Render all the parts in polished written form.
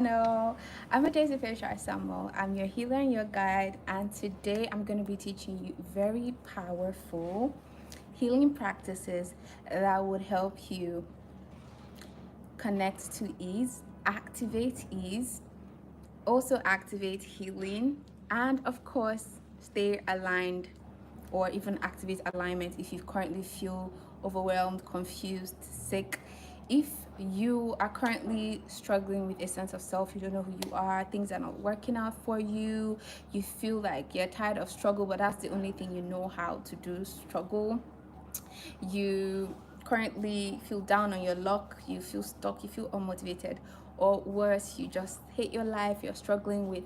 No, I'm Adaeze Fèyísayò. I'm your healer and your guide, and today I'm going to be teaching you very powerful healing practices that would help you connect to ease, also activate healing, and of course, stay aligned or even activate alignment if you currently feel overwhelmed, confused, sick. If you are currently struggling with a sense of self, you don't know who you are, things are not working out for you, you feel like you're tired of struggle, but that's the only thing you know how to do, struggle. You currently feel down on your luck, you feel stuck, you feel unmotivated, or worse, you just hate your life, you're struggling with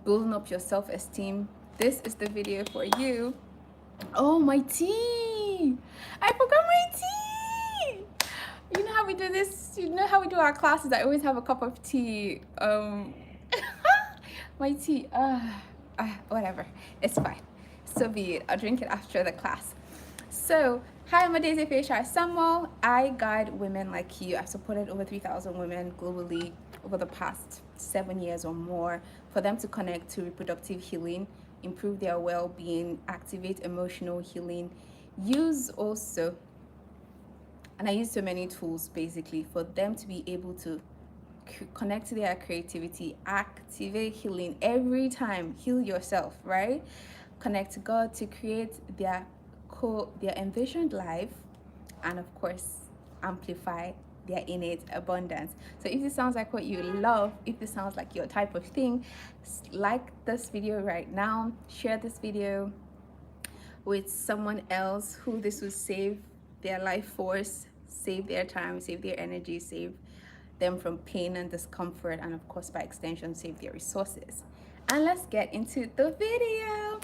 building up your self-esteem. This is the video for you. Oh, my tea! I forgot my tea! You know how we do this? You know how we do our classes? I always have a cup of tea. My tea. Whatever. It's fine. So be it. I'll drink it after the class. So, hi, I'm Adaeze Fèyísayò. I guide women like you. I've supported over 3,000 women globally over the past 7 years or more for them to connect to reproductive healing, improve their well-being, activate emotional healing, use also, and I use so many tools basically for them to be able to connect to their creativity, activate healing every time, heal yourself, right? Connect to God to create their envisioned life, and of course amplify their innate abundance. So if this sounds like what you love, if this sounds like your type of thing, like this video right now, share this video with someone else who this will save their life force, save their time, save their energy, save them from pain and discomfort, and of course by extension save their resources. And let's get into the video.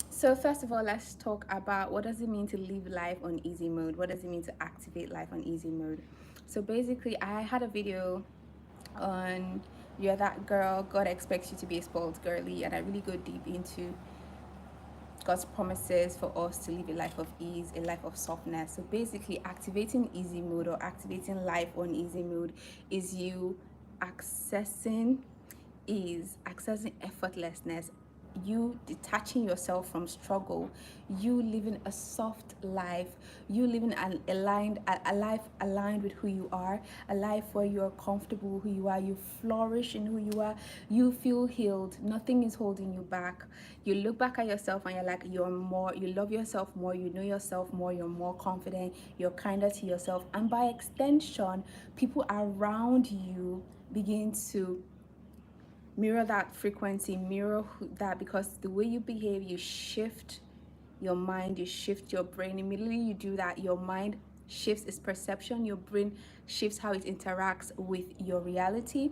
So first of all, let's talk about what does it mean to live life on easy mode. What does it mean to activate life on easy mode? So basically, I had a video on You're That Girl, God Expects You to Be a Spoiled Girly, and I really go deep into God's promises for us to live a life of ease, a life of softness. So basically, activating easy mode or activating life on easy mode is you accessing ease, accessing effortlessness, you detaching yourself from struggle, you living a soft life, you living a life aligned with who you are, a life where you're comfortable with who you are, you flourish in who you are, you feel healed, nothing is holding you back. You look back at yourself and you're like, you're more, you love yourself more, you know yourself more, you're more confident, you're kinder to yourself, and by extension, people around you begin to mirror that frequency, mirror that, because the way you behave, you shift your mind, you shift your brain. Immediately you do that, your mind shifts its perception, your brain shifts how it interacts with your reality,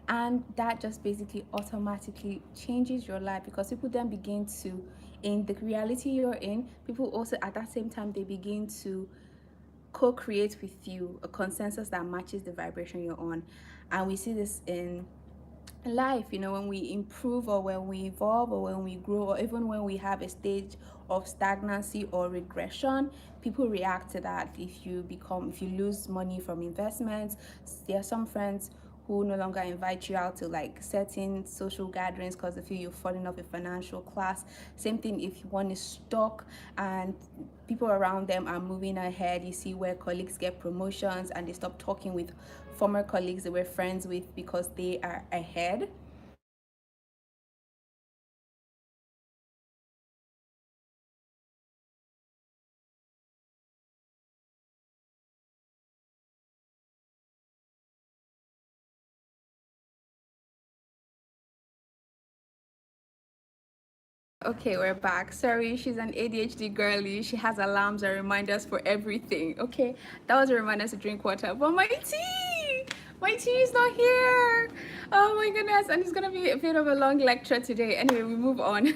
and that just basically automatically changes your life, because people then begin to, in the reality you're in, people also at that same time they begin to co-create with you a consensus that matches the vibration you're on. And we see this in life, you know, when we improve or when we evolve or when we grow, or even when we have a stage of stagnancy or regression, people react to that. If you lose money from investments, there are some friends who no longer invite you out to like certain social gatherings because they feel you're falling off a financial class. Same thing if one is stuck and people around them are moving ahead. You see where colleagues get promotions and they stop talking with former colleagues they were friends with because they are ahead. Okay, we're back. Sorry, she's an ADHD girly. She has alarms and reminders for everything. Okay, that was a reminder to drink water. But my tea is not here. Oh my goodness, and it's gonna be a bit of a long lecture today. Anyway, we move on.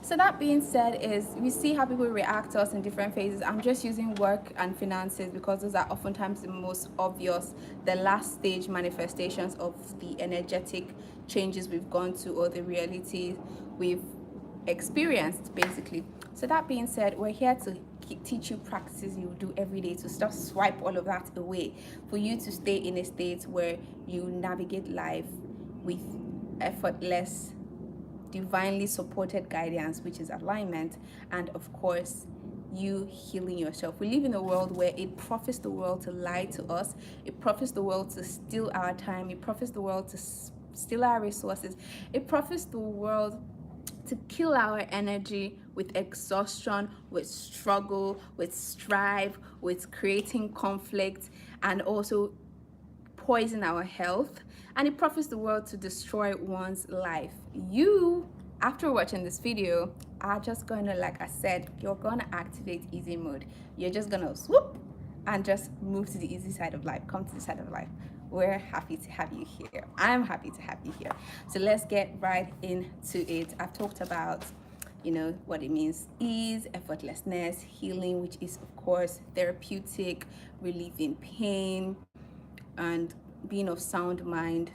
So that being said, is we see how people react to us in different phases. I'm just using work and finances because those are oftentimes the most obvious, the last stage manifestations of the energetic changes we've gone to, or the reality we've experienced basically. So that being said, we're here to teach you practices you do every day to just swipe all of that away, for you to stay in a state where you navigate life with effortless, divinely supported guidance, which is alignment, and of course you healing yourself. We live in a world where it profits the world to lie to us, it profits the world to steal our time, it profits the world to steal our resources, it profits the world to kill our energy with exhaustion, with struggle, with strive, with creating conflict, and also poison our health. And it profits the world to destroy one's life. You, after watching this video, are just gonna, like I said, you're gonna activate easy mode. You're just gonna swoop and just move to the easy side of life, come to the side of life. We're happy to have you here. I'm happy to have you here. So let's get right into it. I've talked about, you know, what it means: ease, effortlessness, healing, which is of course therapeutic, relieving pain, and being of sound mind,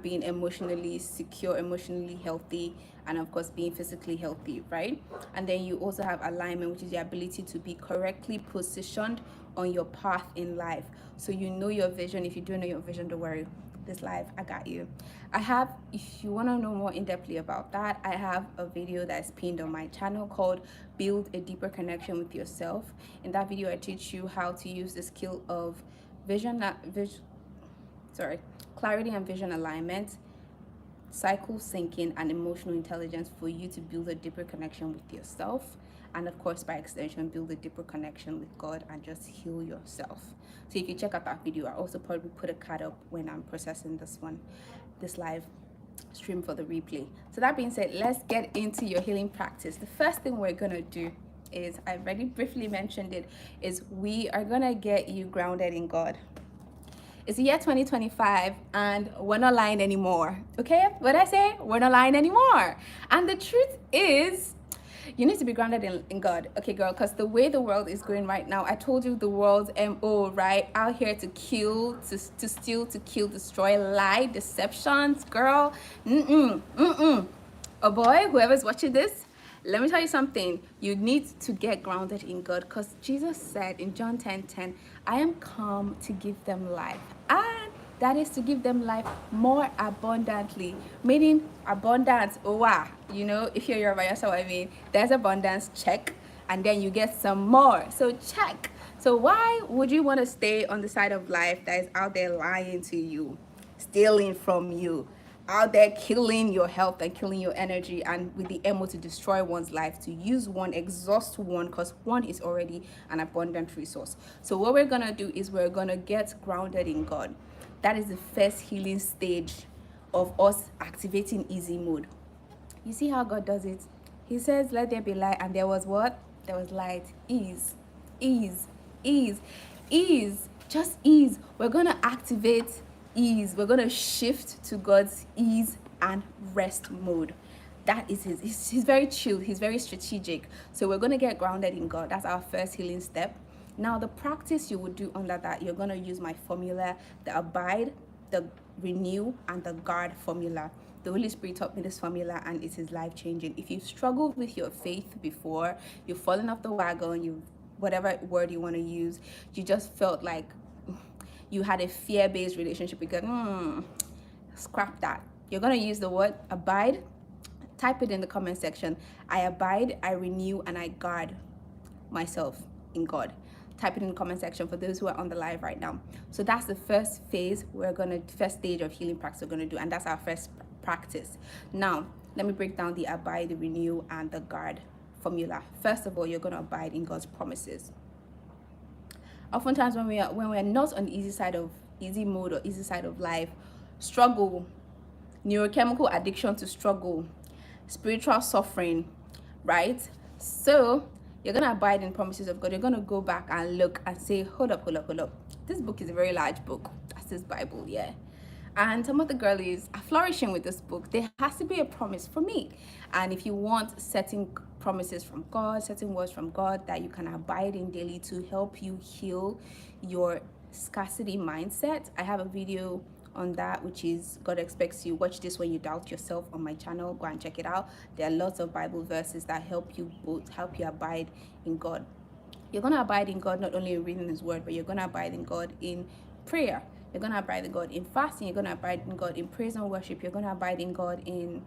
being emotionally secure, emotionally healthy, and of course being physically healthy, right? And then you also have alignment, which is the ability to be correctly positioned on your path in life. So you know your vision. If you don't know your vision, don't worry, this life, I got you. I have, if you want to know more in-depthly about that, I have a video that's pinned on my channel called Build a Deeper Connection with Yourself. In that video, I teach you how to use the skill of clarity and vision alignment, cycle syncing, and emotional intelligence for you to build a deeper connection with yourself, and of course by extension build a deeper connection with God and just heal yourself. So if you check out that video, I also probably put a card up when I'm processing this live stream for the replay. So that being said, let's get into your healing practice. The first thing we're gonna do is, I've already briefly mentioned it, is we are gonna get you grounded in God. It's the year 2025 and we're not lying anymore. Okay, what I say, we're not lying anymore. And the truth is, you need to be grounded in God. Okay, girl, because the way the world is going right now, I told you the world's MO, right? Out here to kill, to steal, to kill, destroy, lie, deceptions, girl. Oh boy, whoever's watching this, let me tell you something. You need to get grounded in God, because Jesus said in John 10:10, I am come to give them life, and that is to give them life more abundantly. Meaning abundance. Oh wow, you know, if you're Yoruba, that's what I mean. There's abundance, check, and then you get some more, so check. So why would you want to stay on the side of life that is out there lying to you, stealing from you, out there killing your health and killing your energy, and with the MO to destroy one's life, to use one, exhaust one, because one is already an abundant resource? So what we're gonna do is we're gonna get grounded in God. That is the first healing stage of us activating easy mode. You see how God does it? He says, let there be light, and there was what? There was light. Ease, ease, ease, ease, just ease. We're gonna activate ease. We're gonna shift to God's ease and rest mode. That is he's very chill, he's very strategic. So we're gonna get grounded in God. That's our first healing step. Now the practice you would do under that, you're gonna use my formula, the abide, the renew, and the guard formula. The Holy Spirit taught me this formula, and it is life-changing. If you've struggled with your faith before, you've fallen off the wagon, you've, whatever word you want to use, you just felt like you had a fear-based relationship with God, scrap that. You're going to use the word abide. Type it in the comment section. I abide, I renew, and I guard myself in God. Type it in the comment section for those who are on the live right now. So that's the first phase first stage of healing practice we're going to do, and that's our first practice. Now let me break down the abide, the renew, and the guard formula. First of all, you're going to abide in God's promises. Oftentimes when we're not on the easy mode or easy side of life, struggle, neurochemical addiction to struggle, spiritual suffering, right? So you're gonna abide in promises of God. You're gonna go back and look and say, hold up. This book is a very large book. That's this Bible, yeah. And some of the girlies are flourishing with this book. There has to be a promise for me. And if you want certain promises from God, certain words from God that you can abide in daily to help you heal your scarcity mindset, I have a video on that, which is God expects you. Watch this when you doubt yourself on my channel. Go and check it out. There are lots of Bible verses that help you abide in God. You're going to abide in God not only in reading his word, but you're going to abide in God in prayer. You're going to abide in God in fasting. You're going to abide in God in praise and worship. You're going to abide in God in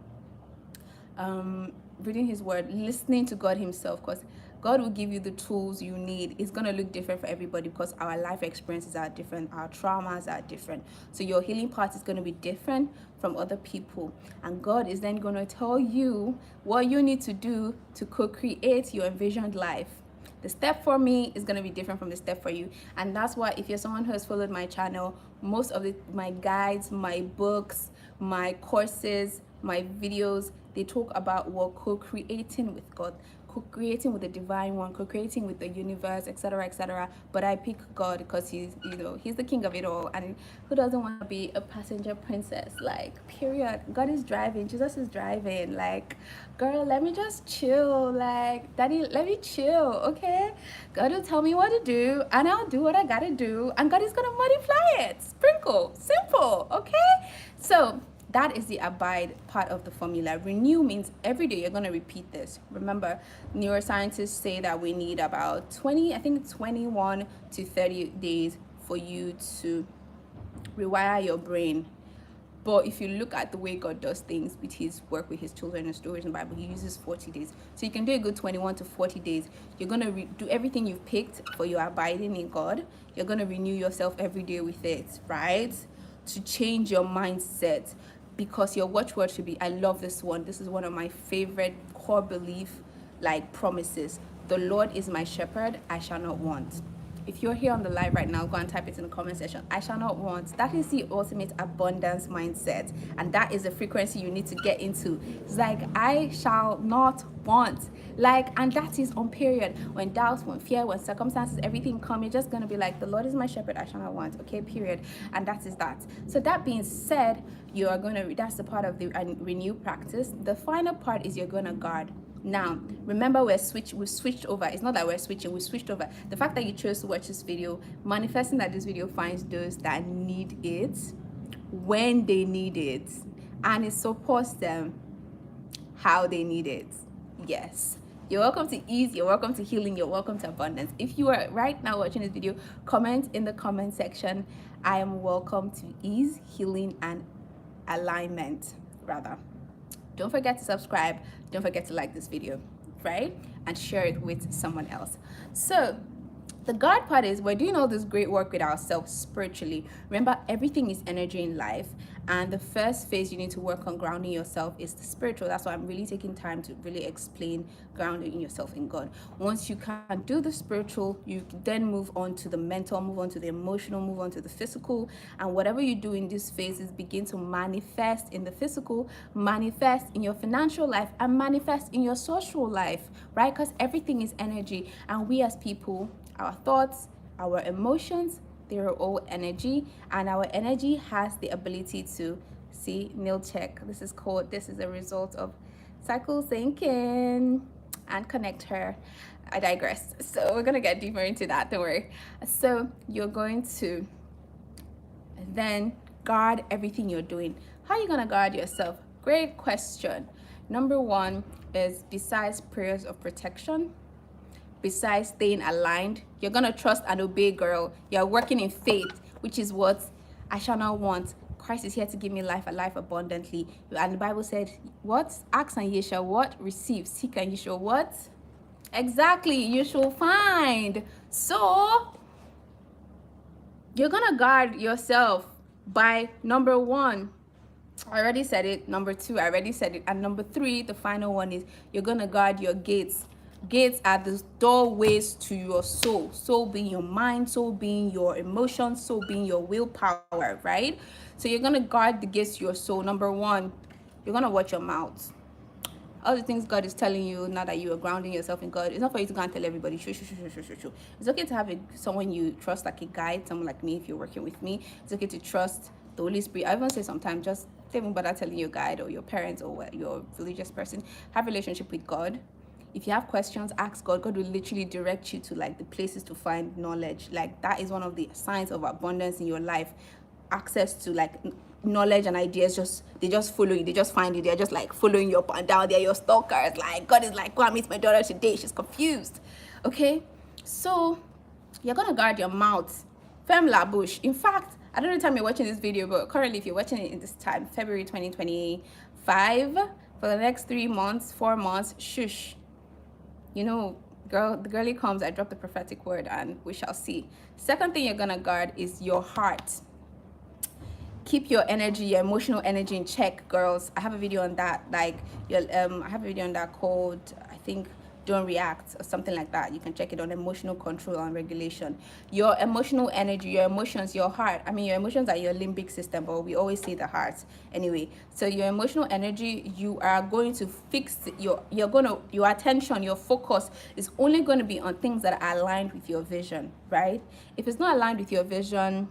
reading his word, listening to God himself, because God will give you the tools you need. It's going to look different for everybody because our life experiences are different, our traumas are different. So your healing part is going to be different from other people. And God is then going to tell you what you need to do to co-create your envisioned life. The step for me is going to be different from the step for you. And that's why if you're someone who has followed my channel, most of my guides, my books, my courses, my videos, they talk about what co-creating with God, co-creating with the divine one, co-creating with the universe, etc., etc. But I pick God because he's the king of it all, and who doesn't want to be a passenger princess? Like, period. God is driving, Jesus is driving. Like, girl, let me just chill. Like, daddy, let me chill, okay? God will tell me what to do, and I'll do what I gotta do, and God is gonna multiply it. Sprinkle, simple, okay? So that is the abide part of the formula. Renew means every day you're going to repeat this. Remember, neuroscientists say that we need about 21 to 30 days for you to rewire your brain. But if you look at the way God does things with his work with his children and stories in the Bible, he uses 40 days. So you can do a good 21 to 40 days. You're going to do everything you've picked for your abiding in God. You're going to renew yourself every day with it, right? To change your mindset. Because your watchword should be, I love this one. This is one of my favorite core belief, like, promises. The Lord is my shepherd, I shall not want. If you're here on the live right now, go and type it in the comment section. I shall not want. That is the ultimate abundance mindset. And that is the frequency you need to get into. It's like, I shall not want. Like, and that is on period. When doubts, when fear, when circumstances, everything come, you're just going to be like, the Lord is my shepherd, I shall not want. Okay, period. And that is that. So that being said, you are going to, that's the part of the renew practice. The final part is you're going to guard. Now, remember, we switched over. It's not that we're switching, we switched over. The fact that you chose to watch this video, manifesting that this video finds those that need it when they need it, and it supports them how they need it. Yes. You're welcome to ease, you're welcome to healing, you're welcome to abundance. If you are right now watching this video, comment in the comment section, I am welcome to ease, healing, and alignment, rather. Don't forget to subscribe. Don't forget to like this video, right? And share it with someone else. So the God part is we're doing all this great work with ourselves spiritually. Remember, everything is energy in life. And the first phase you need to work on grounding yourself is the spiritual. That's why I'm really taking time to really explain grounding yourself in God. Once you can do the spiritual, you then move on to the mental, move on to the emotional, move on to the physical. And whatever you do in these phases begin to manifest in the physical, manifest in your financial life, and manifest in your social life, right? Because everything is energy. And we as people, our thoughts, our emotions, they're all energy, and our energy has the ability to see nail check. This is a result of cycle thinking and Connecther. I digress. So we're gonna get deeper into that, don't worry. So you're going to then guard everything you're doing. How are you gonna guard yourself? Great question. Number one is, besides prayers of protection, besides staying aligned, you're gonna trust and obey, girl. You're working in faith, which is what I shall not want. Christ is here to give me life, a life abundantly. And the Bible said, what? Ask and ye shall what? Receive. Seek and ye shall what? Exactly, you shall find. So you're gonna guard yourself by, number one, I already said it. Number two, I already said it. And number three, the final one, is you're gonna guard your gates. Gates are the doorways to your soul. Soul being your mind, soul being your emotions, soul being your willpower, right? So you're gonna guard the gates to your soul. Number one, you're gonna watch your mouth. All the things God is telling you now that you are grounding yourself in God, it's not for you to go and tell everybody. Shoo. It's okay to have someone you trust, like a guide, someone like me. If you're working with me, it's okay to trust the Holy Spirit. I even say sometimes, just don't even bother telling your guide or your parents or your religious person. Have a relationship with God. If you have questions, ask God. God will literally direct you to, like, the places to find knowledge. Like, that is one of the signs of abundance in your life. access to like knowledge and ideas, they just follow you, they just find you, they're just like following you up and down, they're your stalkers. Like, God is like, go and meet my daughter today, she's confused. Okay, so you're gonna guard your mouth. Femme la bouche. In fact, I don't know the time you're watching this video, but currently if you're watching it in this time, February 2025, for the next 3 months, 4 months, shush. You know, the girlie comes, I drop the prophetic word and we shall see. Second thing you're gonna guard is your heart. Keep your energy, your emotional energy in check, girls. I have a video on that, like I have a video on that called, I think, Don't React or something like that. You can check it on emotional control and regulation. Your emotional energy, your emotions, your heart. I mean, your emotions are your limbic system, but we always say the heart anyway. So your emotional energy, you are going to fix your attention, your focus is only going to be on things that are aligned with your vision, right? If it's not aligned with your vision,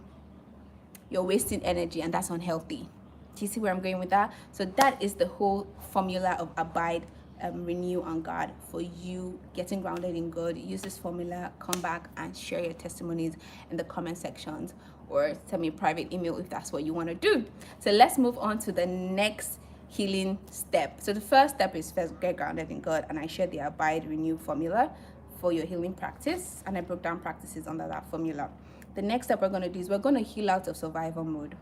you're wasting energy, and that's unhealthy. Do you see where I'm going with that? So that is the whole formula of abide, renew, and guard for you getting grounded in God. Use this formula, come back and share your testimonies in the comment sections, or send me a private email if that's what you want to do. So let's move on to the next healing step. So the first step is first get grounded in God, and I shared the abide, renew formula for your healing practice, and I broke down practices under that formula. The next step we're going to do is we're going to heal out of survival mode.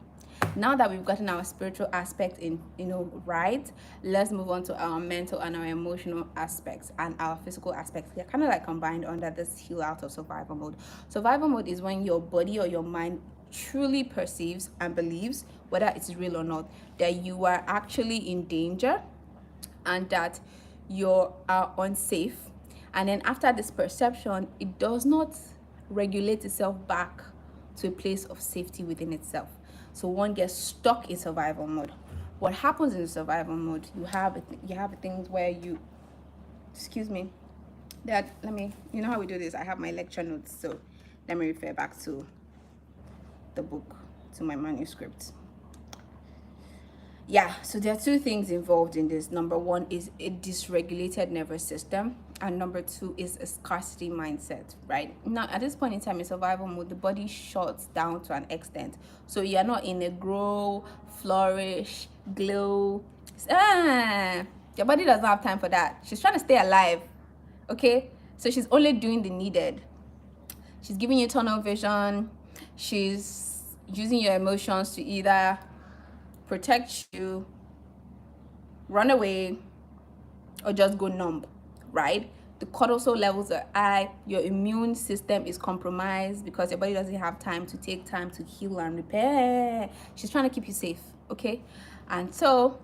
Now that we've gotten our spiritual aspect in, right, let's move on to our mental and our emotional aspects and our physical aspects. They're kind of like combined under this heal out of survival mode. Survival mode is when your body or your mind truly perceives and believes, whether it's real or not, that you are actually in danger and that you are unsafe. And then after this perception, it does not regulate itself back to a place of safety within itself. So one gets stuck in survival mode. What happens in survival mode? You have things where you, excuse me, that you know how we do this. I have my lecture notes, so let me refer back to the book, to my manuscript. Yeah, so there are two things involved in this. Number one is a dysregulated nervous system, and number two is a scarcity mindset, right? Now, at this point in time in survival mode, the body shuts down to an extent. So you're not in a grow, flourish, glow. Your body doesn't have time for that. She's trying to stay alive, okay? So she's only doing the needed. She's giving you tunnel vision. She's using your emotions to either protect you, run away, or just go numb, right? The cortisol levels are high, your immune system is compromised because your body doesn't have time to take time to heal and repair. She's trying to keep you safe, okay? And so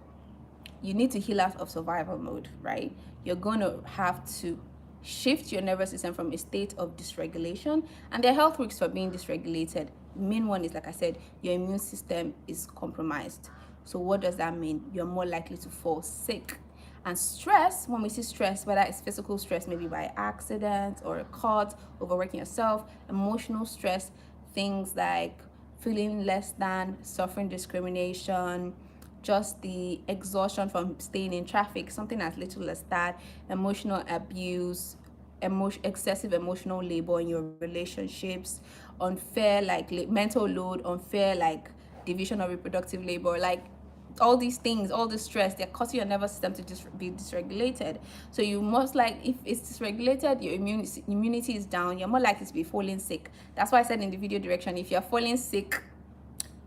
you need to heal out of survival mode, right? You're going to have to shift your nervous system from a state of dysregulation, and there are health risks for being dysregulated. The main one is, like I said, your immune system is compromised. So what does that mean? You're more likely to fall sick. And stress, when we see stress, whether it's physical stress, maybe by accident or a cut, overworking yourself, emotional stress, things like feeling less than, suffering discrimination, just the exhaustion from staying in traffic, something as little as that, emotional abuse, excessive emotional labor in your relationships, unfair like mental load, unfair like division of reproductive labor, like all these things, all the stress, they're causing your nervous system to just be dysregulated. So you most like, if it's dysregulated, your immunity is down, you're more likely to be falling sick. That's why I said in the video direction, if you're falling sick,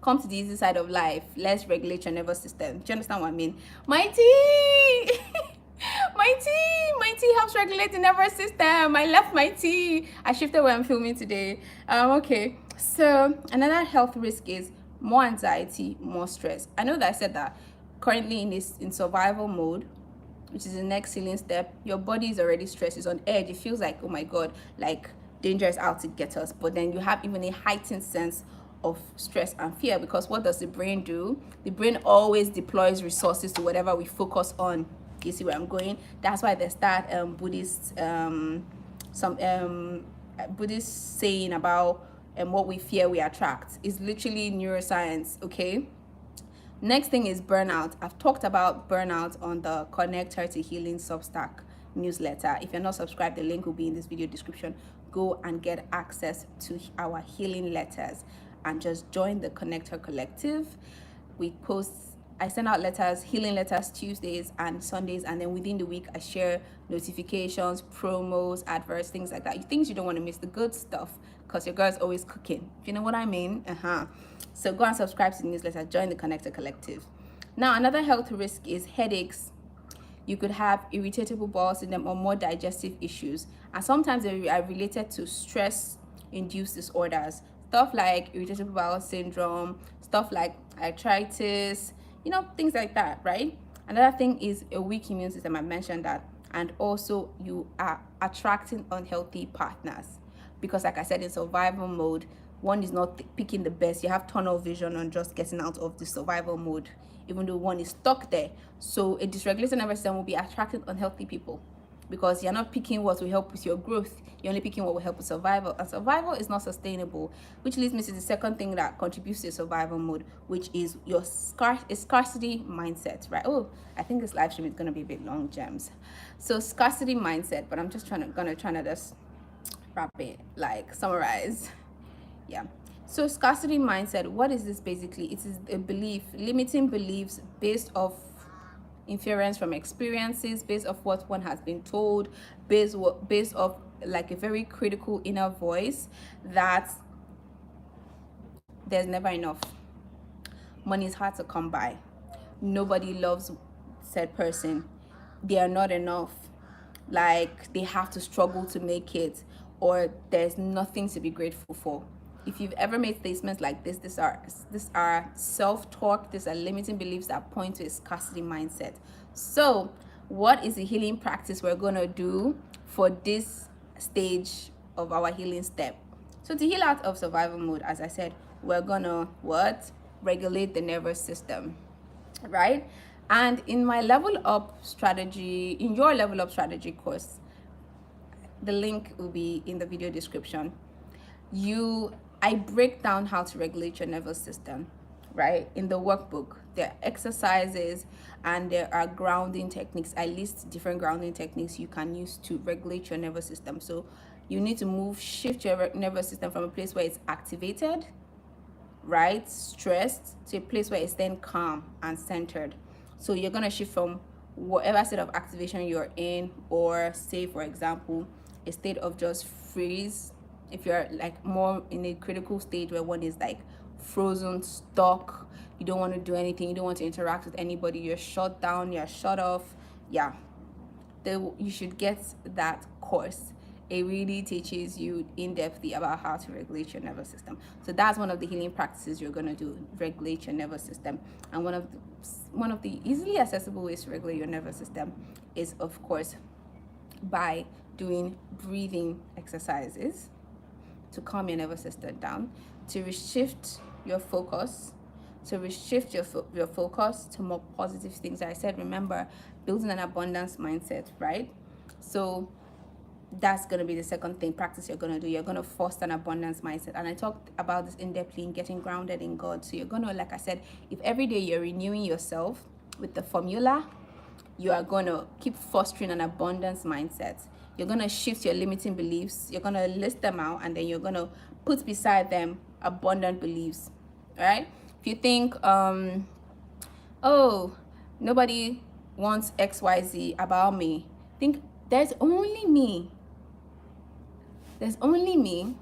come to the easy side of life. Let's regulate your nervous system. Do you understand what I mean? My tea my tea helps regulate the nervous system. I left my tea. I shifted where I'm filming today. Okay, so another health risk is more anxiety, more stress. I know that I said that currently in survival mode, which is the next healing step, your body is already stressed, it's on edge. It feels like, oh my God, like danger is out to get us. But then you have even a heightened sense of stress and fear, because what does the brain do? The brain always deploys resources to whatever we focus on. You see where I'm going? That's why they start Buddhist saying about what we fear we attract. Is literally neuroscience, okay? Next thing is burnout. I've talked about burnout on the Connecther to Healing Substack newsletter. If you're not subscribed, the link will be in this video description. Go and get access to our healing letters. and just join the Connecther Collective. I send out letters, healing letters, Tuesdays and Sundays, and then within the week I share notifications, promos, adverts, things like that. Things you don't want to miss, the good stuff, because your girl's always cooking. You know what I mean? So go and subscribe to the newsletter, join the Connecther Collective. Now, another health risk is headaches. You could have irritable bowel syndrome or more digestive issues, and sometimes they are related to stress-induced disorders, stuff like irritable bowel syndrome, stuff like arthritis, things like that, right? Another thing is a weak immune system. I mentioned that. And also you are attracting unhealthy partners, because like I said, in survival mode, one is not picking the best. You have tunnel vision on just getting out of the survival mode, even though one is stuck there. So a dysregulated nervous system will be attracting unhealthy people, because you're not picking what will help with your growth. You're only picking what will help with survival, and survival is not sustainable, which leads me to the second thing that contributes to survival mode, which is your scarcity mindset, right? Oh, I think this live stream is going to be a bit long, gems. So scarcity mindset, but I'm just gonna try to just wrap it, like summarize. Yeah. So scarcity mindset, what is this basically? It is a belief, limiting beliefs based off inference from experiences, based off what one has been told, based off like a very critical inner voice that there's never enough. Money is hard to come by. Nobody loves said person. They are not enough. Like they have to struggle to make it, or there's nothing to be grateful for. If you've ever made statements like this, these are self-talk, these are limiting beliefs that point to a scarcity mindset. So what is the healing practice we're going to do for this stage of our healing step? So to heal out of survival mode, as I said, we're going to regulate the nervous system, right? And in my level up strategy, in your level up strategy course, the link will be in the video description. I break down how to regulate your nervous system, right? In the workbook, there are exercises and there are grounding techniques. I list different grounding techniques you can use to regulate your nervous system. So you need to shift your nervous system from a place where it's activated, right, stressed, to a place where it's then calm and centered. So you're going to shift from whatever state of activation you're in, or say, for example, a state of just freeze. If you're like more in a critical stage where one is like frozen, stuck, you don't want to do anything, you don't want to interact with anybody, you're shut down, you're shut off, you should get that course. It really teaches you in-depthly about how to regulate your nervous system. So that's one of the healing practices you're going to do, regulate your nervous system. And one of the easily accessible ways to regulate your nervous system is, of course, by doing breathing exercises to calm your nervous system down, to reshift your focus, your focus to more positive things. I said, remember, building an abundance mindset, right? So that's going to be the second practice you're going to do. You're going to foster an abundance mindset. And I talked about this in-depthly in getting grounded in God. So you're going to, like I said, if every day you're renewing yourself with the formula, you are going to keep fostering an abundance mindset. You're going to shift your limiting beliefs. You're going to list them out, and then you're going to put beside them abundant beliefs, right? If you think, oh, nobody wants XYZ about me, think there's only me. There's only me,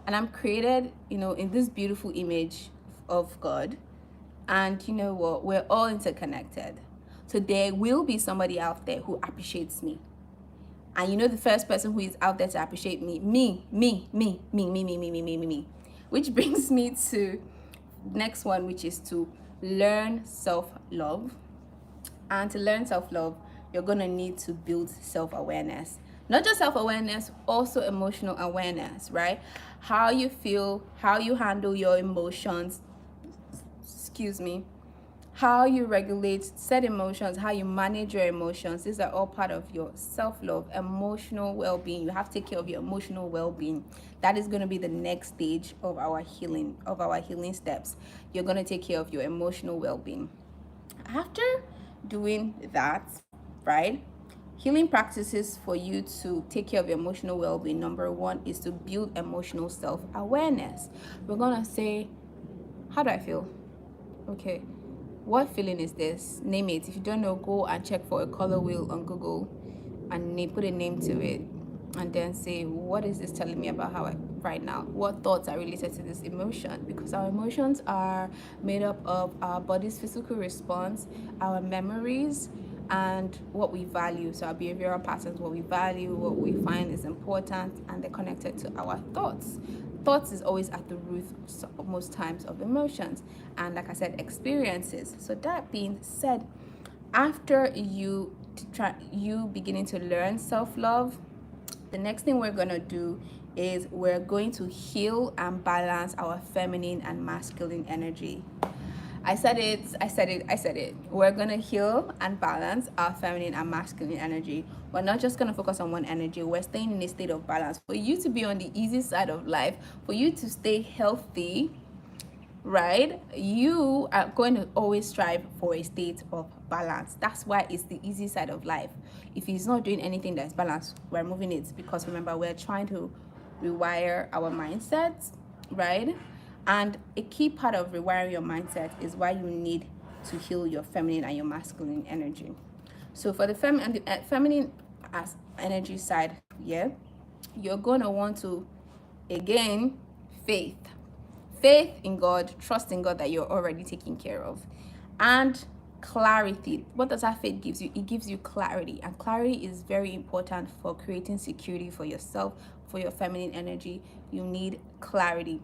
and I'm created, in this beautiful image of God. And you know what? We're all interconnected. So there will be somebody out there who appreciates me. And the first person who is out there to appreciate me, me. Which brings me to next one, which is to learn self-love. And to learn self-love, you're going to need to build self-awareness. Not just self-awareness, also emotional awareness, right? How you feel, how you handle your emotions, how you regulate said emotions, how you manage your emotions. These are all part of your self-love, emotional well-being. You have to take care of your emotional well-being. That is going to be the next stage of our healing steps. You're going to take care of your emotional well-being. After doing that, right, Healing practices for you to take care of your emotional well-being. Number one is to build emotional self-awareness. We're gonna say, how do I feel? Okay, what feeling is this? Name it. If you don't know, go and check for a color wheel on Google and put a name to it, and then say, what is this telling me about how I right now? What thoughts are related to this emotion? Because our emotions are made up of our body's physical response, our memories, and what we value. So our behavioral patterns, what we value, what we find is important, and they're connected to our thoughts. Thoughts is always at the root most times of emotions, and like I said, experiences. So that being said, after you beginning to learn self-love, the next thing we're going to do is we're going to heal and balance our feminine and masculine energy. I said it. We're going to heal and balance our feminine and masculine energy. We're not just going to focus on one energy. We're staying in a state of balance. For you to be on the easy side of life, for you to stay healthy, right, you are going to always strive for a state of balance. That's why it's the easy side of life. If he's not doing anything that's balanced, we're moving it, because remember, we're trying to rewire our mindsets, right? And a key part of rewiring your mindset is why you need to heal your feminine and your masculine energy. So for the feminine as energy side, yeah, you're going to want to, again, faith in God, trust in God that you're already taken care of, and clarity. What does that faith gives you? It gives you clarity, and clarity is very important for creating security for yourself. For your feminine energy, you need clarity.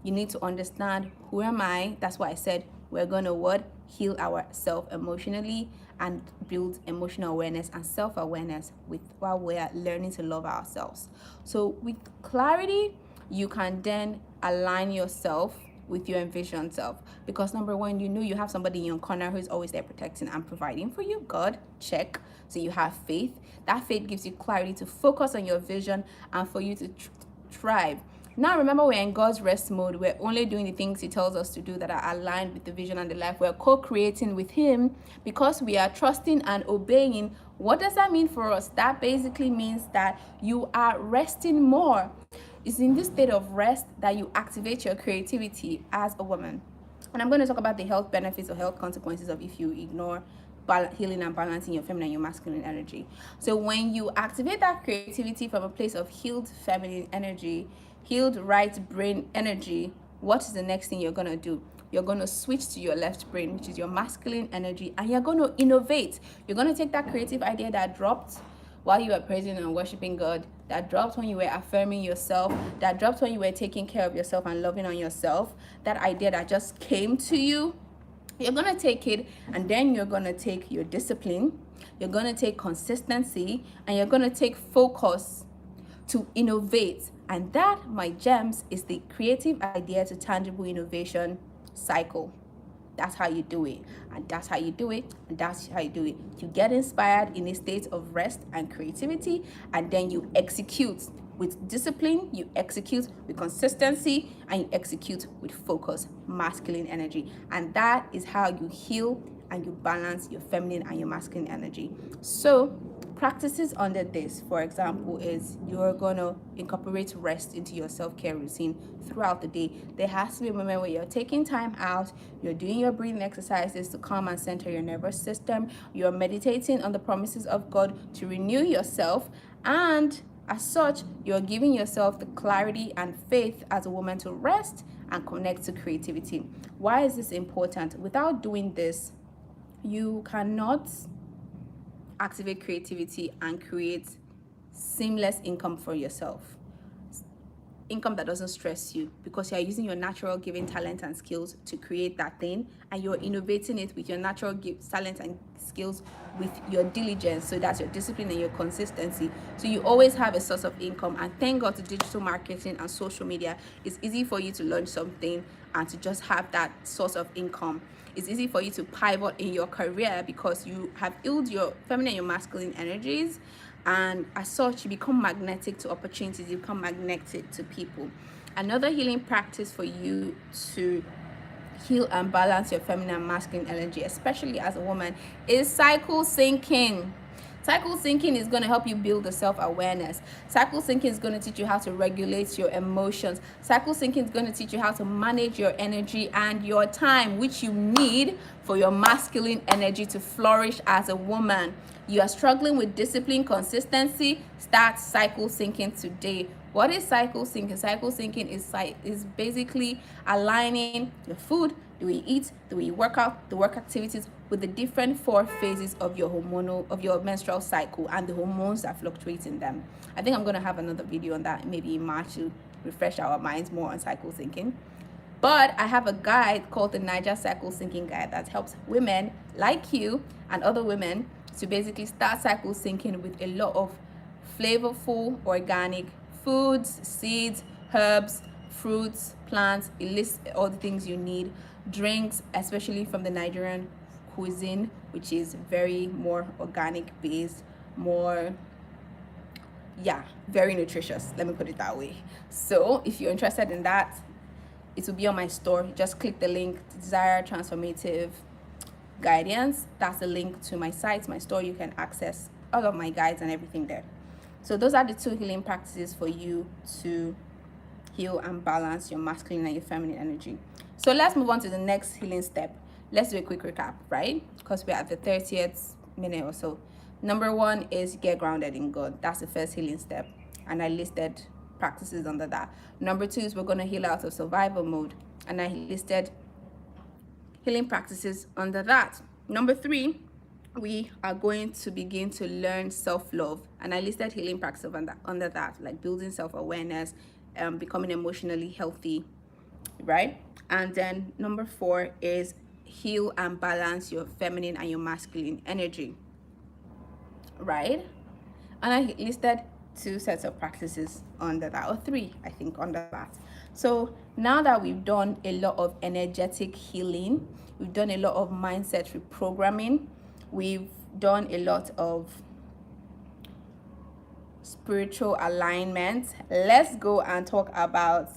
You need to understand, who am I? That's why I said we're going to heal ourselves emotionally and build emotional awareness and self-awareness while we're learning to love ourselves. So with clarity, you can then align yourself with your envisioned self, because number one, you know you have somebody in your corner who's always there protecting and providing for you. God, check. So you have faith. That faith gives you clarity to focus on your vision and for you to thrive. Now remember, we're in God's rest mode. We're only doing the things he tells us to do that are aligned with the vision and the life we're co-creating with him, because we are trusting and obeying. What does that mean for us? That basically means that you are resting more. It's in this state of rest that you activate your creativity as a woman. And I'm going to talk about the health benefits or health consequences of if you ignore healing and balancing your feminine and your masculine energy. So when you activate that creativity from a place of healed feminine energy, healed right brain energy, what is the next thing you're going to do? You're going to switch to your left brain, which is your masculine energy, and you're going to innovate. You're going to take that creative idea that dropped while you were praising and worshiping God, that dropped when you were affirming yourself, that dropped when you were taking care of yourself and loving on yourself, that idea that just came to you. You're going to take it, and then you're going to take your discipline, you're going to take consistency, and you're going to take focus to innovate. And that, my gems, is the creative idea to tangible innovation cycle. That's how you do it, and that's how you do it, and that's how you do it. You get inspired in a state of rest and creativity, and then you execute with discipline, you execute with consistency, and you execute with focus, masculine energy. And that is how you heal and you balance your feminine and your masculine energy. So practices under this, for example, is you're going to incorporate rest into your self-care routine throughout the day. There has to be a moment where you're taking time out, you're doing your breathing exercises to calm and center your nervous system, you're meditating on the promises of God to renew yourself, and as such, you're giving yourself the clarity and faith as a woman to rest and connect to creativity. Why is this important? Without doing this, you cannot activate creativity and create seamless income for yourself. Income that doesn't stress you, because you're using your natural giving talent and skills to create that thing, and you're innovating it with your natural talent and skills with your diligence. So that's your discipline and your consistency. So you always have a source of income. And thank God to digital marketing and social media, it's easy for you to launch something and to just have that source of income. It's easy for you to pivot in your career because you have healed your feminine and your masculine energies, and as such you become magnetic to opportunities, you become magnetic to people. Another healing practice for you to heal and balance your feminine and masculine energy, especially as a woman, is cycle syncing. Cycle syncing is going to help you build the self-awareness. Cycle syncing is going to teach you how to regulate your emotions. Cycle syncing is going to teach you how to manage your energy and your time, which you need for your masculine energy to flourish as a woman. You are struggling with discipline, consistency, start cycle syncing today. What is cycle syncing? Cycle syncing is basically aligning your food, the way you eat, the way you work out, the work activities with the different 4 phases of your menstrual cycle and the hormones that fluctuate in them. I think I'm going to have another video on that maybe in March to refresh our minds more on cycle syncing. But I have a guide called the Niger Cycle Syncing Guide that helps women like you and other women to basically start cycle syncing with a lot of flavorful organic foods, seeds, herbs, fruits, plants. It lists all the things you need. Drinks, especially from the Nigerian cuisine, which is very more organic based, more very nutritious, let me put it that way. So if you're interested in that, it will be on my store. Just click the link, Desire Transformative Guidance. That's the link to my site, my store. You can access all of my guides and everything there. So those are the 2 healing practices for you to heal and balance your masculine and your feminine energy. So let's move on to the next healing step. Let's do a quick recap, right? Because we're at the 30th minute or so. Number 1 is get grounded in God. That's the first healing step. And I listed practices under that. Number 2 is we're going to heal out of survival mode. And I listed healing practices under that. Number 3, we are going to begin to learn self-love. And I listed healing practices under that, like building self-awareness, becoming emotionally healthy, right? And then number 4 is heal and balance your feminine and your masculine energy, right? And I listed 2 sets of practices under that, or 3, I think, under that. So now that we've done a lot of energetic healing, we've done a lot of mindset reprogramming, we've done a lot of spiritual alignment, let's go and talk about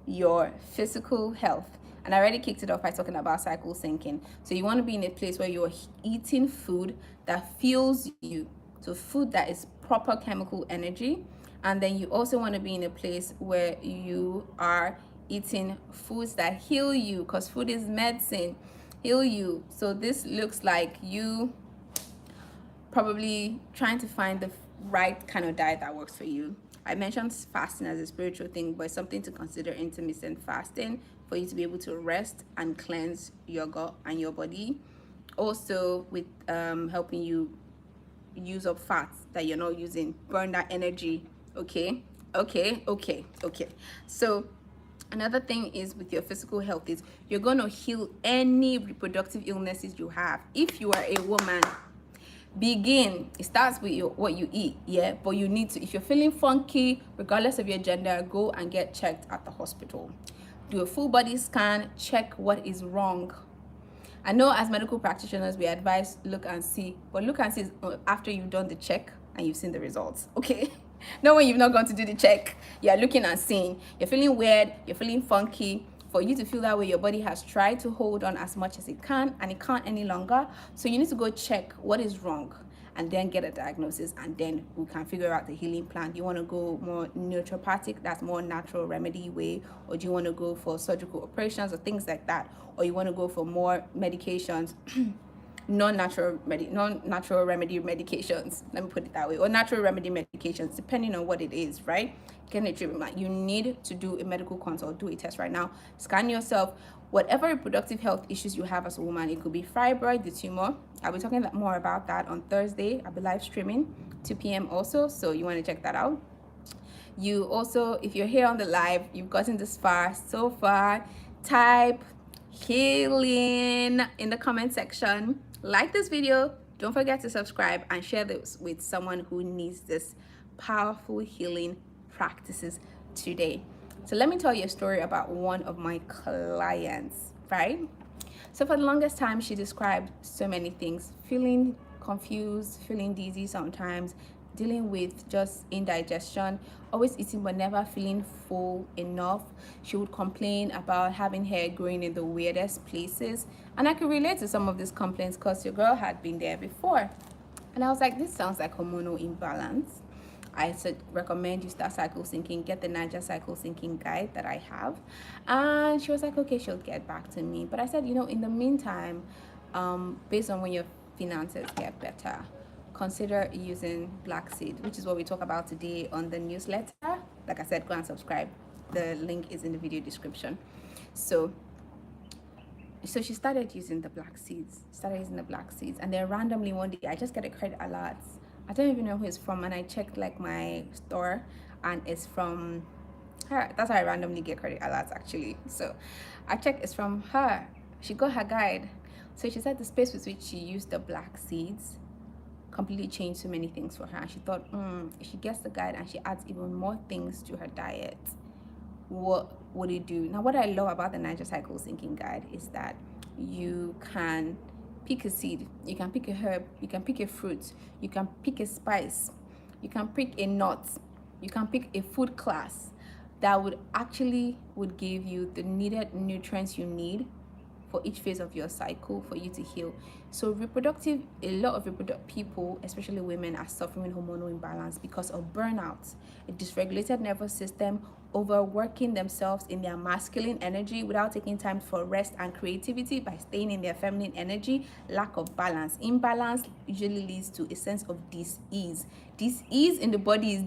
your physical health. And I already kicked it off by talking about cycle syncing. So you want to be in a place where you're eating food that fuels you, so food that is proper chemical energy. And then you also want to be in a place where you are eating foods that heal you, because food is medicine. Heal you. So this looks like you probably trying to find the right kind of diet that works for you. I mentioned fasting as a spiritual thing, but it's something to consider, intermittent fasting, for you to be able to rest and cleanse your gut and your body. Also with helping you use up fats that you're not using, burn that energy. Okay. So another thing is with your physical health is you're going to heal any reproductive illnesses you have. If you are a woman, it starts with what you eat, but you need to, if you're feeling funky, regardless of your gender, go and get checked at the hospital. Do a full body scan, check what is wrong. I know as medical practitioners we advise look and see, but look and see after you've done the check and you've seen the results, okay? Not when you've not gone to do the check. You're looking and seeing, you're feeling weird, you're feeling funky. For you to feel that way, your body has tried to hold on as much as it can and it can't any longer. So you need to go check what is wrong and then get a diagnosis, and then we can figure out the healing plan. Do you want to go more naturopathic, that's more natural remedy way, or do you want to go for surgical operations or things like that, or you want to go for more medications, non-natural remedy medications, let me put it that way, or natural remedy medications, depending on what it is, right? You need to do a medical consult, do a test right now, scan yourself. Whatever reproductive health issues you have as a woman, it could be fibroid, the tumor. I'll be talking more about that on Thursday. I'll be live streaming 2 p.m. also, so you want to check that out. You also, if you're here on the live, you've gotten this far, so far, type healing in the comment section. Like this video, don't forget to subscribe and share this with someone who needs this powerful healing practices today. So let me tell you a story about one of my clients, right? So for the longest time, she described so many things: feeling confused, feeling dizzy sometimes, dealing with just indigestion, always eating but never feeling full enough. She would complain about having hair growing in the weirdest places. And I could relate to some of these complaints because your girl had been there before. And I was like, this sounds like hormonal imbalance. I recommend you start cycle syncing, get the Niger cycle syncing guide that I have. And she was like, okay, she'll get back to me. But I said, in the meantime, based on when your finances get better, consider using black seed, which is what we talk about today on the newsletter. Like I said, go and subscribe. The link is in the video description. So she started using the black seeds, and then randomly one day I just get a credit alert. I don't even know who it's from, and I checked like my store, and it's from her. That's how I randomly get credit alerts actually. So I checked, it's from her. She got her guide. So she said the space with which she used the black seeds completely changed so many things for her. And she thought, if she gets the guide and she adds even more things to her diet, what would it do? Now, what I love about the Niger Cycle Syncing Guide is that you can pick a seed, you can pick a herb, you can pick a fruit, you can pick a spice, you can pick a nut, you can pick a food class that would give you the needed nutrients you need for each phase of your cycle for you to heal. So a lot of reproductive people, especially women, are suffering hormonal imbalance because of burnout, a dysregulated nervous system, overworking themselves in their masculine energy without taking time for rest and creativity by staying in their feminine energy, lack of balance. Imbalance usually leads to a sense of dis-ease. Dis-ease in the body is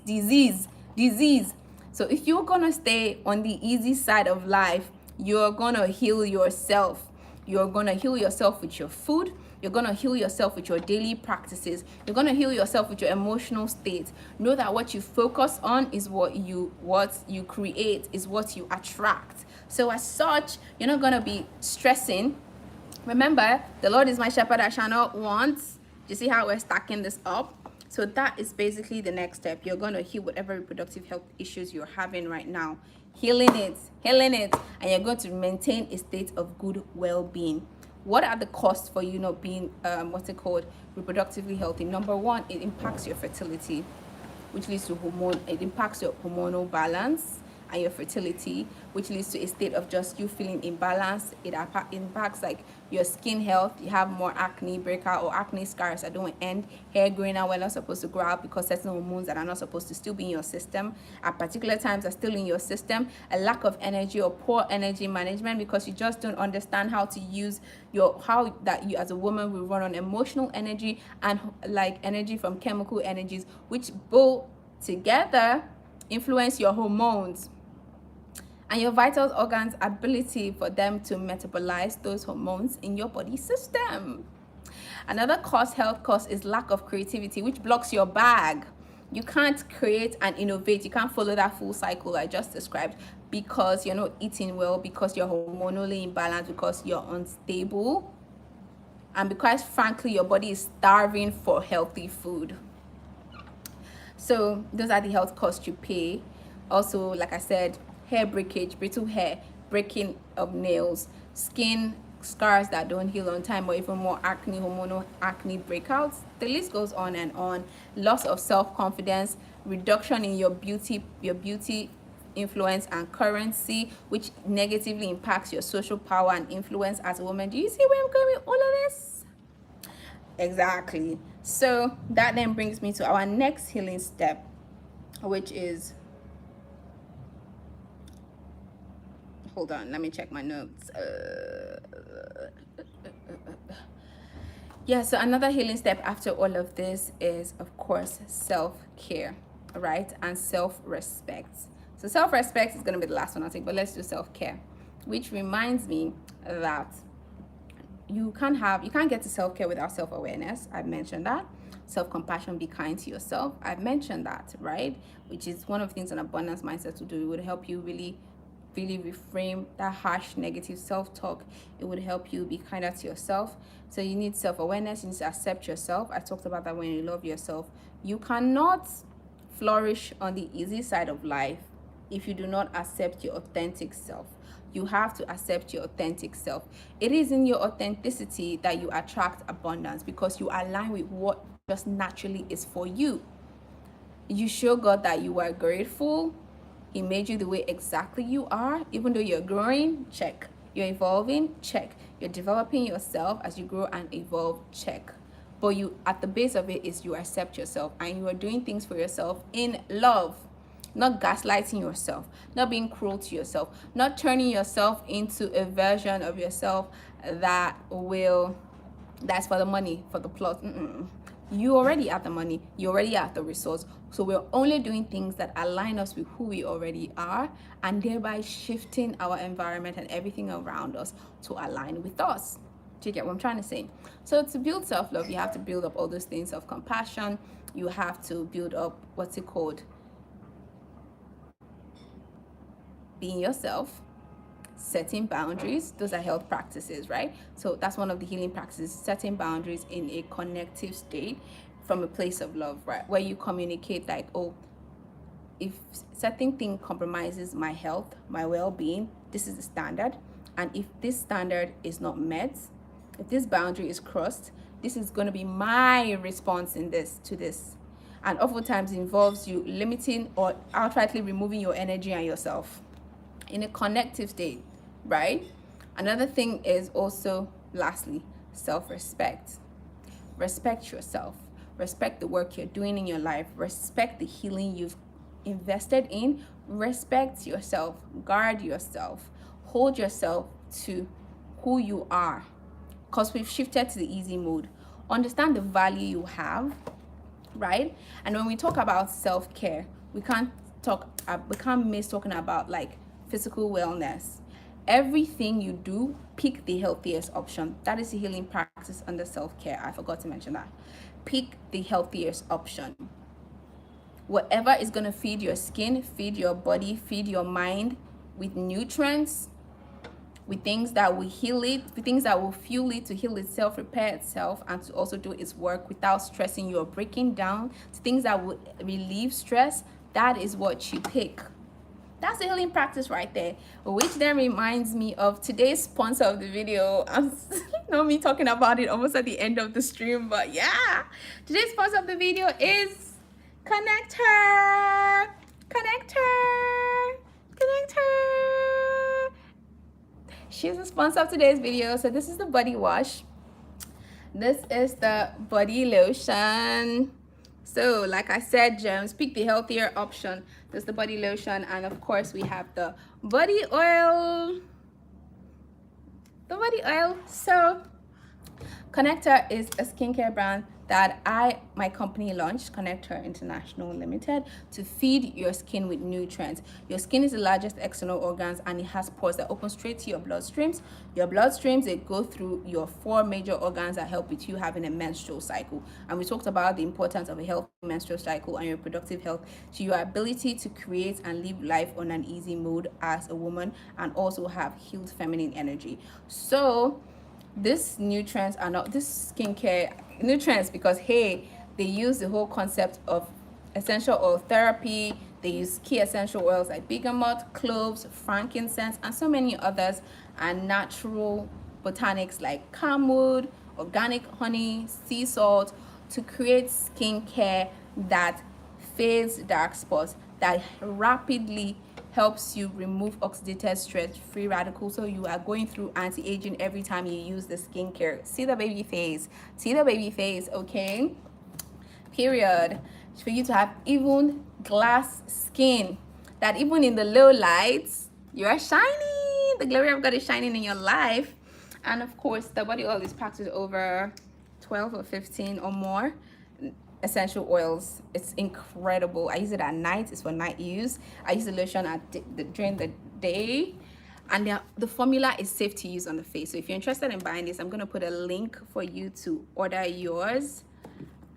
disease. So if you're gonna stay on the easy side of life, you're gonna heal yourself. You're gonna heal yourself with your food. You're gonna heal yourself with your daily practices. You're gonna heal yourself with your emotional state. Know that what you focus on is what you create, is what you attract. So as such, you're not gonna be stressing. Remember, the Lord is my shepherd, I shall not want. Do you see how we're stacking this up? So that is basically the next step. You're going to heal whatever reproductive health issues you're having right now. Healing it, and you're going to maintain a state of good well-being. What are the costs for you not being, reproductively healthy? Number one, it impacts your fertility, which leads to it impacts your hormonal balance and your fertility, which leads to a state of just you feeling imbalanced. It impacts like your skin health. You have more acne breakout or acne scars that don't end, hair growing out when not supposed to grow out because certain hormones that are not supposed to still be in your system at particular times are still in your system, a lack of energy or poor energy management because you just don't understand how to use how you as a woman will run on emotional energy and like energy from chemical energies, which both together influence your hormones and your vital organs' ability for them to metabolize those hormones in your body system. Another health cost is lack of creativity, which blocks your bag. You can't create and innovate. You can't follow that full cycle I just described because you're not eating well, because you're hormonally imbalanced, because you're unstable, and because frankly your body is starving for healthy food. So those are the health costs you pay. Also, like I said, hair breakage, brittle hair, breaking of nails, skin scars that don't heal on time, or even more acne, hormonal acne breakouts. The list goes on and on. Loss of self-confidence, reduction in your beauty influence and currency, which negatively impacts your social power and influence as a woman. Do you see where I'm going with all of this? Exactly. So that then brings me to our next healing step, which is, hold on, let me check my notes. So another healing step after all of this is, of course, self-care, right? And self-respect. So self-respect is going to be the last one I'll take, but let's do self-care, which reminds me that you can't get to self-care without self-awareness. I've mentioned that. Self-compassion, be kind to yourself. I've mentioned that, right? Which is one of the things an abundance mindset will do. It would help you really reframe that harsh negative self-talk. It would help you be kinder to yourself. So you need self-awareness. You need to accept yourself. I talked about that. When you love yourself, you cannot flourish on the easy side of life if you do not accept your authentic self. You have to accept your authentic self. It is in your authenticity that you attract abundance, because you align with what just naturally is for you. You show God that you are grateful. He made you the way exactly you are. Even though you're growing, check. You're evolving, check. You're developing yourself as you grow and evolve, check. but you, at the base of it, is you accept yourself and you are doing things for yourself in love, not gaslighting yourself, not being cruel to yourself, not turning yourself into a version of yourself that's for the money, for the plot. You already have the money, you already have the resource, so we're only doing things that align us with who we already are, and thereby shifting our environment and everything around us to align with us. Do you get what I'm trying to say? So to build self-love, you have to build up all those things of compassion. You have to build up, what's it called, being yourself, setting boundaries. Those are health practices, right? So that's one of the healing practices, setting boundaries in a connective state from a place of love, right? Where you communicate like, oh, if certain thing compromises my health, my well-being, this is the standard. And if this standard is not met, if this boundary is crossed, this is going to be my response in this to this. And oftentimes involves you limiting or outrightly removing your energy and yourself in a connective state, right? Another thing is also, lastly, self-respect. Respect yourself. Respect the work you're doing in your life. Respect the healing you've invested in. Respect yourself. Guard yourself. Hold yourself to who you are, because we've shifted to the easy mode. Understand the value you have, right? And when we talk about self-care, we can't miss talking about like physical wellness. Everything you do, pick the healthiest option. That is the healing practice under self-care. I forgot to mention that. Pick the healthiest option. Whatever is going to feed your skin, feed your body, feed your mind with nutrients, with things that will heal it, with things that will fuel it to heal itself, repair itself, and to also do its work without stressing you or breaking down, to things that will relieve stress. That is what you pick. That's the healing practice right there, which then reminds me of today's sponsor of the video. I'm not me talking about it almost at the end of the stream, but yeah, today's sponsor of the video is Connecther. She's the sponsor of today's video. So this is the body wash, this is the body lotion. So like I said, gems, pick the healthier option. There's the body lotion, and of course we have the body oil. So Connecther is a skincare brand that my company launched, Connecther International Limited, to feed your skin with nutrients. Your skin is the largest external organs, and it has pores that open straight to your bloodstreams. Your bloodstreams, they go through your 4 major organs that help with you having a menstrual cycle. And we talked about the importance of a healthy menstrual cycle and your reproductive health to your ability to create and live life on an easy mode as a woman, and also have healed feminine energy. So these nutrients are not this skincare nutrients because, hey, they use the whole concept of essential oil therapy. They use key essential oils like bergamot, cloves, frankincense, and so many others, and natural botanics like camwood, organic honey, sea salt, to create skincare that fades dark spots, that rapidly helps you remove oxidative stress free radicals, so you are going through anti-aging every time you use the skincare. See the baby face, okay? Period. For you to have even glass skin, that even in the low lights you are shining, the glory of God is shining in your life. And of course the body oil is packed with over 12 or 15 or more essential oils. It's incredible. I use it at night. It's for night use. I use the lotion during the day, and the formula is safe to use on the face. So if you're interested in buying this, I'm going to put a link for you to order yours,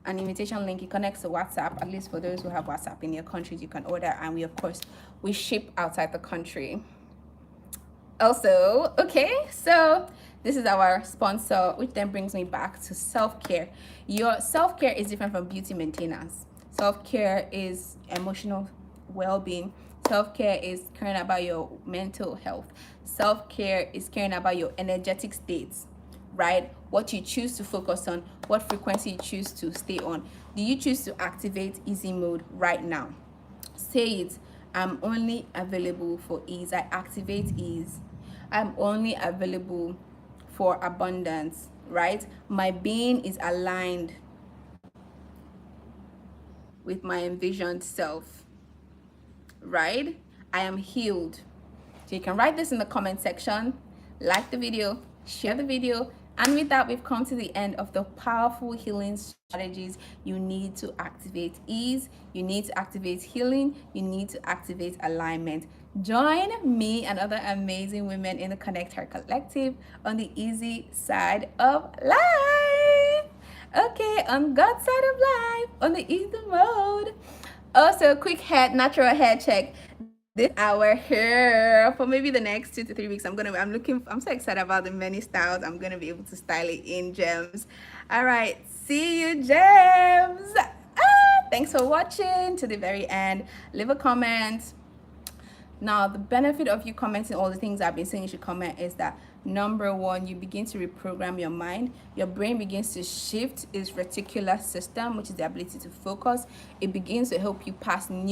an invitation link. It connects to WhatsApp. At least for those who have WhatsApp in your countries, you can order, and we of course we ship outside the country also. Okay, so this is our sponsor, which then brings me back to self-care. Your self-care is different from beauty maintenance. Self-care is emotional well-being. Self-care is caring about your mental health. Self-care is caring about your energetic states, right? What you choose to focus on, what frequency you choose to stay on. Do you choose to activate easy mode right now? Say it. I'm only available for ease. I activate ease. I'm only available for abundance. right? My being is aligned with my envisioned self, right? I am healed. So you can write this in the comment section, like the video, share the video, and with that, we've come to the end of the powerful healing strategies you need to activate ease, you need to activate healing, you need to activate alignment. Join me and other amazing women in the Connecther Collective on the easy side of life. Okay, on God's side of life, on the easy mode. Also, quick natural hair check. This our hair for maybe the next 2 to 3 weeks. I'm so excited about the many styles I'm gonna be able to style it in gems. All right, see you, gems. Thanks for watching to the very end. Leave a comment. Now, the benefit of you commenting all the things I've been saying you should comment is that, number one, you begin to reprogram your mind. Your brain begins to shift its reticular system, which is the ability to focus. It begins to help you pass create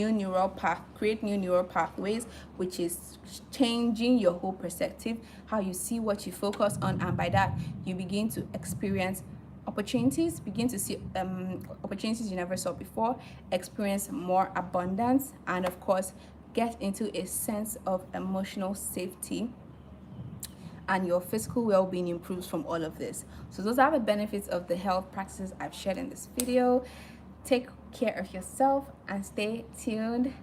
new neural pathways, which is changing your whole perspective, how you see what you focus on, and by that, you begin to experience opportunities, begin to see opportunities you never saw before, experience more abundance, and of course, get into a sense of emotional safety, and your physical well-being improves from all of this. So those are the benefits of the health practices I've shared in this video. Take care of yourself and stay tuned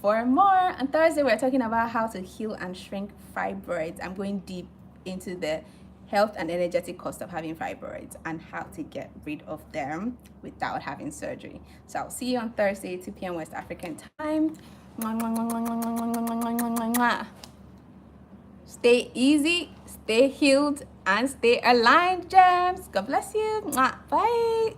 for more. On Thursday, we're talking about how to heal and shrink fibroids. I'm going deep into the health and energetic cost of having fibroids and how to get rid of them without having surgery. So I'll see you on Thursday, 2 p.m. West African time. Stay easy, stay healed, and stay aligned, gems. God bless you. Bye.